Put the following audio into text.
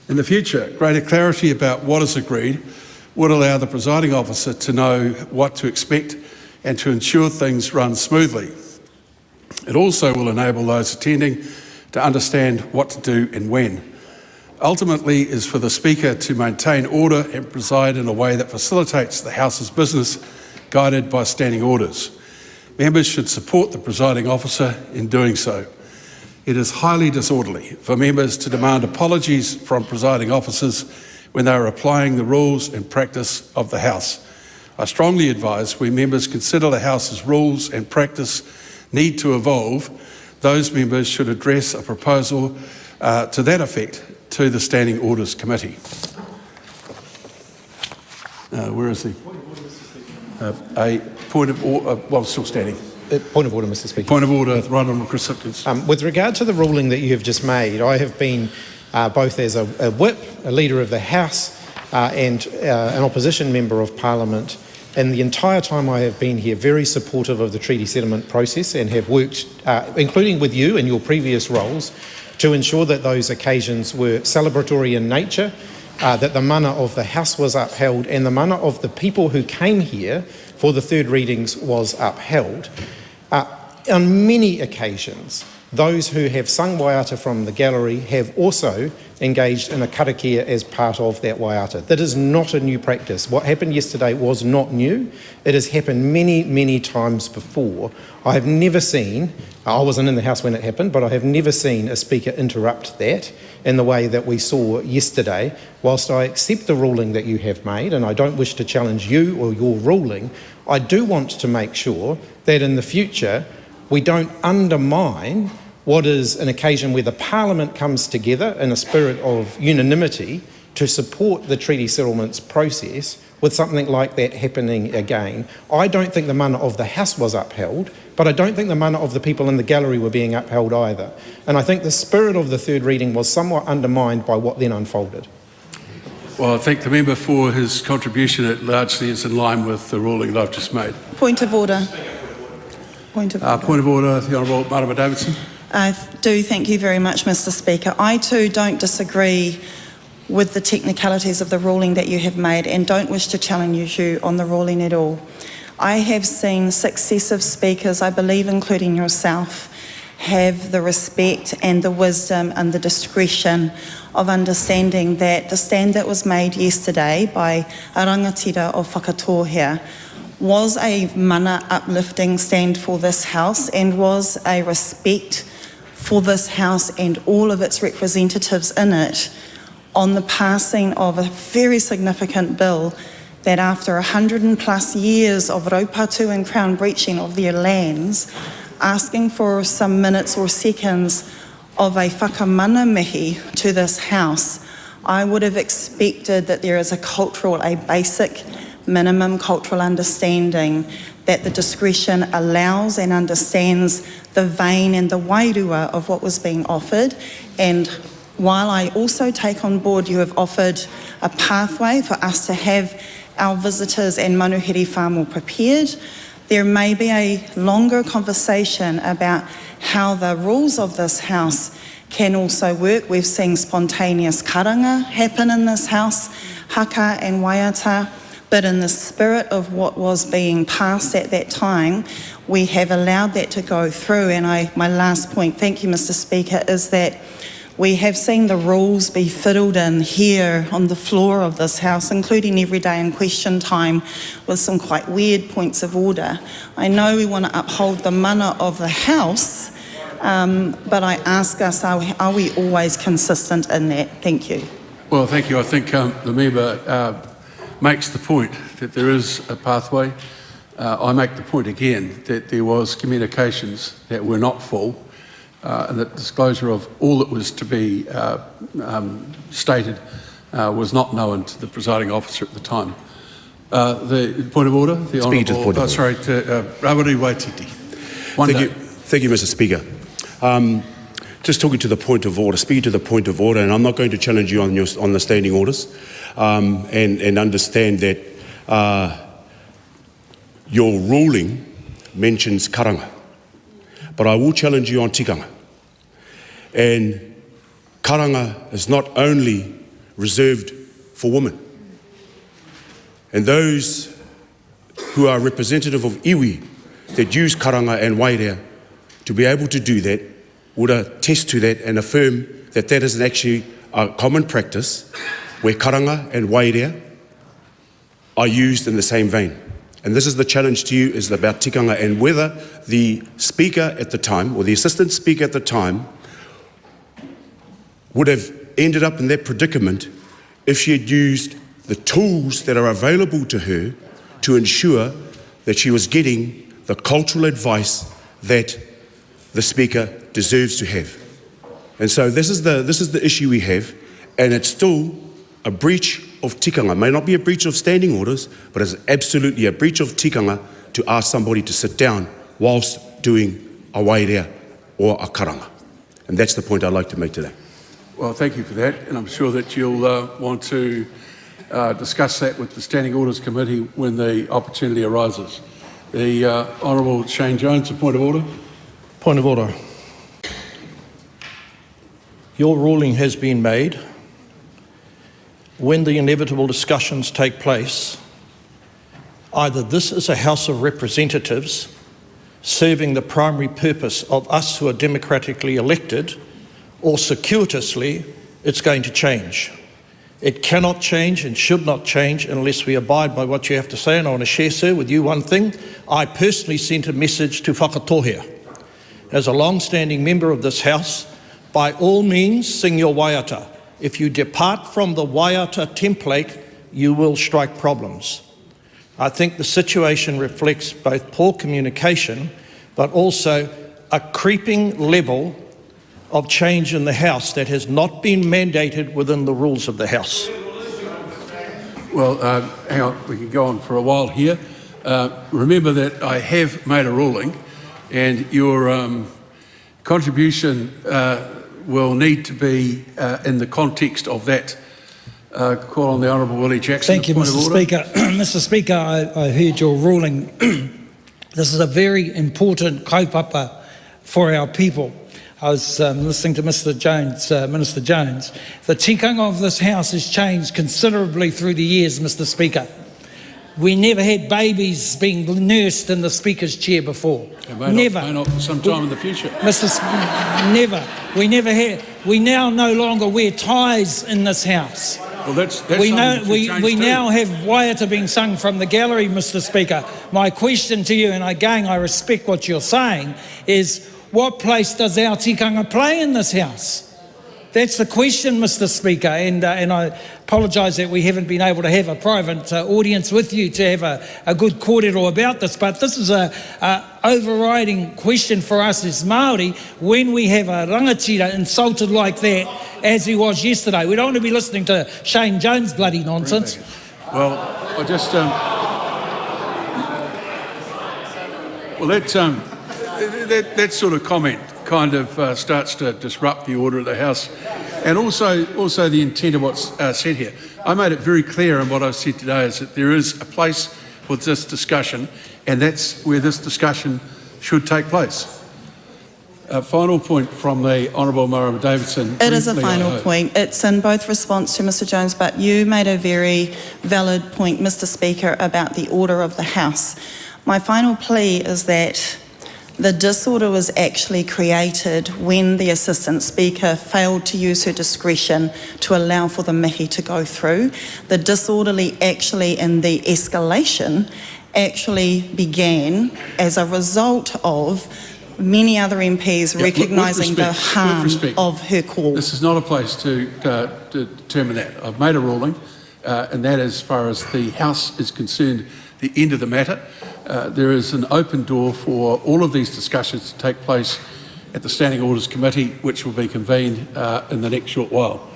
In the future, greater clarity about what is agreed would allow the presiding officer to know what to expect and to ensure things run smoothly. It also will enable those attending to understand what to do and when. Ultimately is for the Speaker to maintain order and preside in a way that facilitates the House's business, guided by standing orders. Members should support the presiding officer in doing so. It is highly disorderly for members to demand apologies from presiding officers when they are applying the rules and practice of the House. I strongly advise when members consider the House's rules and practice need to evolve, those members should address a proposal to that effect to the Standing Orders Committee. Where is he? A point of order, well, still standing. Point of order, Mr. Speaker. Point of order, Right Honourable Chris Hipkins. With regard to the ruling that you have just made, I have been both as a whip, a leader of the House, and an opposition member of Parliament, and the entire time I have been here very supportive of the treaty settlement process and have worked, including with you in your previous roles, to ensure that those occasions were celebratory in nature, that the mana of the House was upheld and the mana of the people who came here for the third readings was upheld. On many occasions, those who have sung waiata from the gallery have also engaged in a karakia as part of that waiata. That is not a new practice. What happened yesterday was not new. It has happened many, many times before. I have never seen, I wasn't in the House when it happened, but I have never seen a Speaker interrupt that in the way that we saw yesterday. Whilst I accept the ruling that you have made, and I don't wish to challenge you or your ruling, I do want to make sure that in the future we don't undermine what is an occasion where the Parliament comes together in a spirit of unanimity to support the treaty settlements process with something like that happening again. I don't think the mana of the House was upheld, but I don't think the mana of the people in the gallery were being upheld either. And I think the spirit of the third reading was somewhat undermined by what then unfolded. Well, I thank the member for his contribution. It largely is in line with the ruling that I've just made. Point of order. Point of order. Point of order, the Honourable Marama Davidson. I do thank you very much, Mr. Speaker. I too don't disagree with the technicalities of the ruling that you have made and don't wish to challenge you on the ruling at all. I have seen successive speakers, I believe including yourself, have the respect and the wisdom and the discretion of understanding that the stand that was made yesterday by a rangatira of Whakatōhea was a mana uplifting stand for this House and was a respect for this House and all of its representatives in it on the passing of a very significant bill that after 100+ years of raupatu and crown breaching of their lands, asking for some minutes or seconds of a whakamana mihi to this House, I would have expected that there is a basic minimum cultural understanding that the discretion allows and understands the vein and the Wairoa of what was being offered. And while I also take on board you have offered a pathway for us to have our visitors and manuhiri whānau prepared, there may be a longer conversation about how the rules of this House can also work. We've seen spontaneous karanga happen in this House, haka and waiata, but in the spirit of what was being passed at that time, we have allowed that to go through. And my last point, thank you Mr. Speaker, is that we have seen the rules be fiddled in here on the floor of this House, including every day in question time with some quite weird points of order. I know we want to uphold the mana of the House, but I ask us, are we always consistent in that? Thank you. Well, thank you. I think the member makes the point that there is a pathway. I make the point again that there was communications that were not full, and that disclosure of all that was to be stated was not known to the presiding officer at the time. The point of order, the Honourable, Rawiri Waititi. Thank you, Mr. Speaker. Just talking to the point of order, speaking to the point of order, and I'm not going to challenge you on the standing orders, and understand that your ruling mentions karanga, but I will challenge you on tikanga. And karanga is not only reserved for women. And those who are representative of iwi that use karanga and wairea to be able to do that would attest to that and affirm that that is actually a common practice where karanga and wairea are used in the same vein. And this is the challenge to you, is about tikanga, and whether the speaker at the time, or the assistant speaker at the time, would have ended up in that predicament if she had used the tools that are available to her to ensure that she was getting the cultural advice that the speaker deserves to have. And so this is the issue we have, and it's still a breach of tikanga. It may not be a breach of standing orders, but it's absolutely a breach of tikanga to ask somebody to sit down whilst doing a wairea or a karanga. And that's the point I'd like to make today. Well, thank you for that, and I'm sure that you'll want to discuss that with the Standing Orders Committee when the opportunity arises. The Honourable Shane Jones, a point of order. Point of order. Your ruling has been made. When the inevitable discussions take place, either this is a House of Representatives serving the primary purpose of us who are democratically elected, or circuitously, it's going to change. It cannot change and should not change unless we abide by what you have to say. And I want to share, sir, with you one thing. I personally sent a message to Whakatohea. As a long-standing member of this House, by all means, sing your waiata. If you depart from the waiata template, you will strike problems. I think the situation reflects both poor communication, but also a creeping level of change in the House that has not been mandated within the rules of the House. Well, hang on, we can go on for a while here. Remember that I have made a ruling, and your contribution will need to be in the context of that. Call on the Honourable Willie Jackson. Thank you, Mr. Speaker. Mr. Speaker, I heard your ruling. This is a very important kaupapa for our people. I was listening to Mr. Jones, Minister Jones. The tikanga of this House has changed considerably through the years, Mr. Speaker. We never had babies being nursed in the Speaker's chair before. Never. May not for some time in the future. Never. We never had. We now no longer wear ties in this House. Well, that's we now have waiata being sung from the gallery, Mr. Speaker. My question to you, and again I respect what you're saying, is what place does our tikanga play in this House? That's the question, Mr. Speaker, and I apologise that we haven't been able to have a private audience with you to have a good kōrero about this, but this is a overriding question for us as Māori when we have a rangatira insulted like that as he was yesterday. We don't want to be listening to Shane Jones' bloody nonsense. Well, I just... that sort of comment kind of starts to disrupt the order of the House, and also the intent of what's said here. I made it very clear in what I've said today is that there is a place for this discussion, and that's where this discussion should take place. A final point from the Honourable Mara Davidson. It is a final point. It's in both response to Mr. Jones, but you made a very valid point, Mr. Speaker, about the order of the House. My final plea is that the disorder was actually created when the Assistant Speaker failed to use her discretion to allow for the mihi to go through. The disorderly actually in the escalation actually began as a result of many other MPs recognising the harm of her call. This is not a place to determine that. I've made a ruling, and that as far as the House is concerned, the end of the matter. There is an open door for all of these discussions to take place at the Standing Orders Committee, which will be convened in the next short while.